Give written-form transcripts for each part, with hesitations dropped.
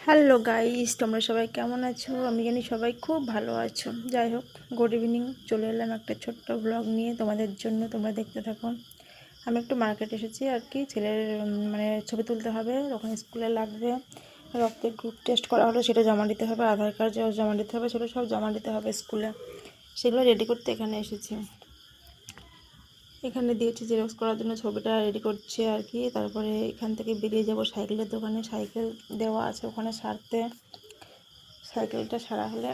Hello guys, তোমরা সবাই কেমন আছো? আমি জানি সবাই খুব ভালো আছো। যাই হোক, গুড ইভিনিং। চলে এলাম একটা ছোট্ট ব্লগ নিয়ে তোমাদের জন্য, তোমরা দেখতে থাকো। আমি একটু মার্কেট এসেছি আর কি, ছেলের মানে ছবি তুলতে হবে, ওখানে স্কুলে লাগবে। রক্তের গ্রুপ টেস্ট করা হলো, সেটা জমা দিতে হবে। আধার কার্ড জমা দিতে হবে, সেটা সব জমা দিতে হবে স্কুলে। সেগুলো রেডি করতে এখানে এসেছি। এখানে দিয়েছি জেরক্স করার জন্য, ছবিটা রেডি করছে আর কি। তারপরে এখান থেকে বেরিয়ে যাব সাইকেলের দোকানে। সাইকেল দেওয়া আছে ওখানে সারতে। সাইকেলটা সারা হলে,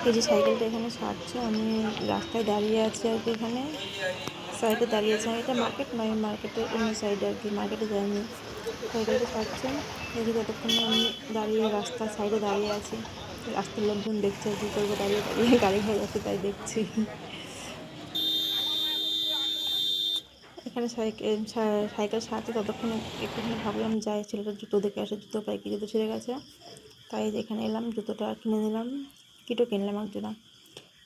এই যে সাইকেলটা এখানে সারছে, আমি রাস্তায় দাঁড়িয়ে আছি আর কি। এখানে সাইডে দাঁড়িয়ে আছি আমি। এটা মার্কেট নয়, মার্কেটের অন্য সাইডে আর কি, মার্কেটে যাইনি। সাইকেলটা সারছে দেখি, ততক্ষণে আমি দাঁড়িয়ে রাস্তার সাইডে দাঁড়িয়ে আছি। রাস্তার লোকজন দেখছে আর কি করবো, দাঁড়িয়ে দাঁড়িয়ে গাড়ি হয়ে যাচ্ছে তাই দেখছি। এখানে সাইকেল সারছে, ততক্ষণে একটুখানি ভাবলাম যাই ছেলেটার জুতো দেখে আসে, জুতো পাই কি, জুতো ছিঁড়ে গেছে। তাই এখানে এলাম, জুতোটা কিনে নিলাম। কিটো কিনলাম একজোড়া।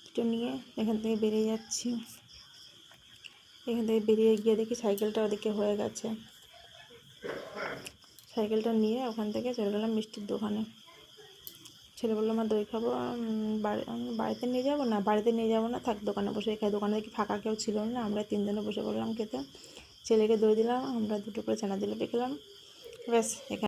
কিটো নিয়ে এখান থেকে বেরিয়ে যাচ্ছি। এখান থেকে বেরিয়ে গিয়ে দেখি সাইকেলটা ওদিকে হয়ে গেছে। সাইকেলটা নিয়ে ওখান থেকে চলে গেলাম মিষ্টির দোকানে। ছেলে বললো আমার দই খাবো। বাড়িতে নিয়ে যাবো না, বাড়িতে নিয়ে যাবো না, থাক দোকানে বসে খাই। দোকানে দেখি ফাঁকা কেউ ছিল না, আমরা তিনজনে বসে পড়লাম খেতে। ছেলেকে দই দিলাম, আমরা দুটো করে ছানা জিলাপি খেলাম। ব্যাস এখানে